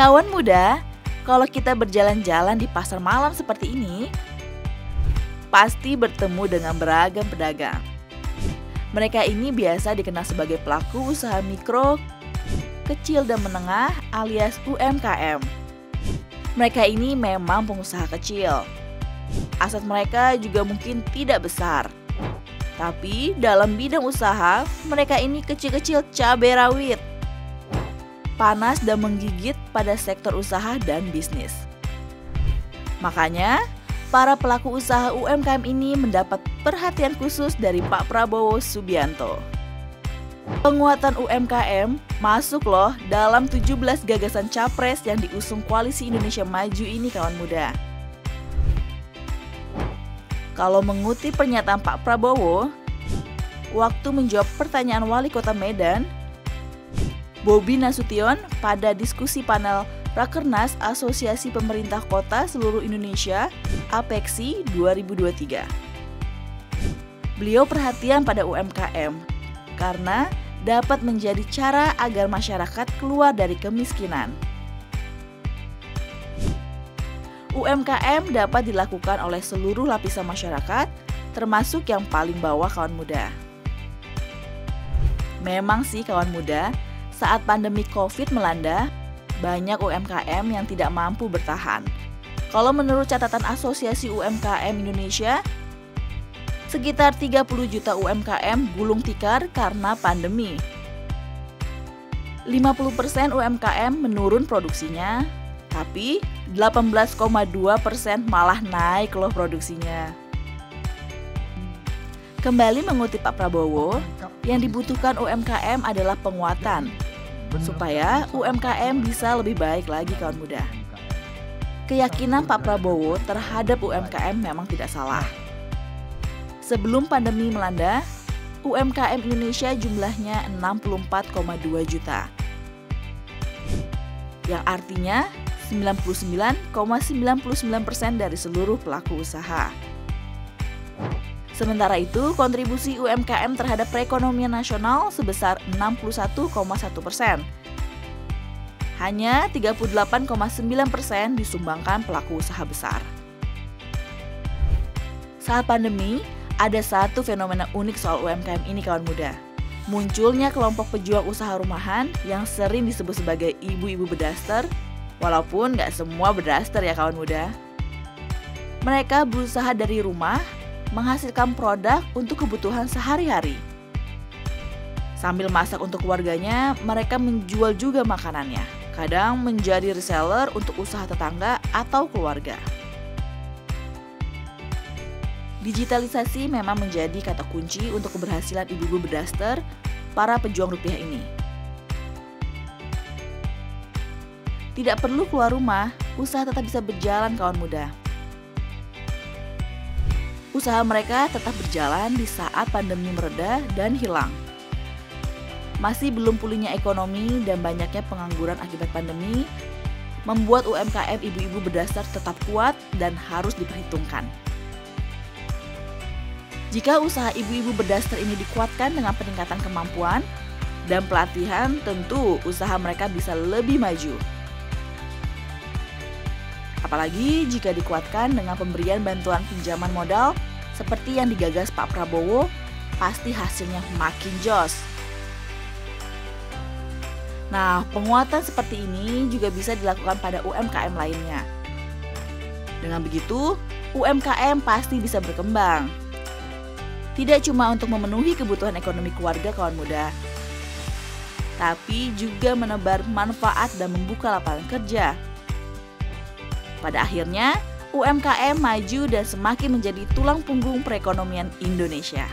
Kawan muda, kalau kita berjalan-jalan di pasar malam seperti ini, pasti bertemu dengan beragam pedagang. Mereka ini biasa dikenal sebagai pelaku usaha mikro, kecil dan menengah alias UMKM. Mereka ini memang pengusaha kecil. Aset mereka juga mungkin tidak besar. Tapi dalam bidang usaha, mereka ini kecil-kecil cabai rawit. Panas dan menggigit pada sektor usaha dan bisnis. Makanya, para pelaku usaha UMKM ini mendapat perhatian khusus dari Pak Prabowo Subianto. Penguatan UMKM masuk loh dalam 17 gagasan capres yang diusung Koalisi Indonesia Maju ini kawan muda. Kalau mengutip pernyataan Pak Prabowo, waktu menjawab pertanyaan Wali Kota Medan, Bobi Nasution pada diskusi panel Rakernas Asosiasi Pemerintah Kota Seluruh Indonesia APEKSI 2023. Beliau perhatian pada UMKM karena dapat menjadi cara agar masyarakat keluar dari kemiskinan. UMKM dapat dilakukan oleh seluruh lapisan masyarakat, termasuk yang paling bawah kawan muda. Memang sih kawan muda, saat pandemi COVID melanda, banyak UMKM yang tidak mampu bertahan. Kalau menurut catatan Asosiasi UMKM Indonesia, sekitar 30 juta UMKM gulung tikar karena pandemi. 50% UMKM menurun produksinya, tapi 18,2% malah naik loh produksinya. Kembali mengutip Pak Prabowo, yang dibutuhkan UMKM adalah penguatan, supaya UMKM bisa lebih baik lagi kawan muda. Keyakinan Pak Prabowo terhadap UMKM memang tidak salah. Sebelum pandemi melanda, UMKM Indonesia jumlahnya 64,2 juta. Yang artinya 99,99% dari seluruh pelaku usaha. Sementara itu, kontribusi UMKM terhadap perekonomian nasional sebesar 61,1%. Hanya 38,9% disumbangkan pelaku usaha besar. Saat pandemi, ada satu fenomena unik soal UMKM ini kawan muda. Munculnya kelompok pejuang usaha rumahan yang sering disebut sebagai ibu-ibu berdaster, walaupun nggak semua berdaster ya kawan muda. Mereka berusaha dari rumah, menghasilkan produk untuk kebutuhan sehari-hari. Sambil masak untuk keluarganya, mereka menjual juga makanannya. Kadang menjadi reseller untuk usaha tetangga atau keluarga. Digitalisasi memang menjadi kata kunci untuk keberhasilan ibu-ibu berdaster, para pejuang rupiah ini. Tidak perlu keluar rumah, usaha tetap bisa berjalan kawan muda. Usaha mereka tetap berjalan di saat pandemi mereda dan hilang. Masih belum pulihnya ekonomi dan banyaknya pengangguran akibat pandemi, membuat UMKM ibu-ibu berdaster tetap kuat dan harus diperhitungkan. Jika usaha ibu-ibu berdaster ini dikuatkan dengan peningkatan kemampuan dan pelatihan, tentu usaha mereka bisa lebih maju. Apalagi jika dikuatkan dengan pemberian bantuan pinjaman modal seperti yang digagas Pak Prabowo, pasti hasilnya makin jos. Nah, penguatan seperti ini juga bisa dilakukan pada UMKM lainnya. Dengan begitu, UMKM pasti bisa berkembang. Tidak cuma untuk memenuhi kebutuhan ekonomi keluarga kawan muda, tapi juga menebar manfaat dan membuka lapangan kerja. Pada akhirnya, UMKM maju dan semakin menjadi tulang punggung perekonomian Indonesia.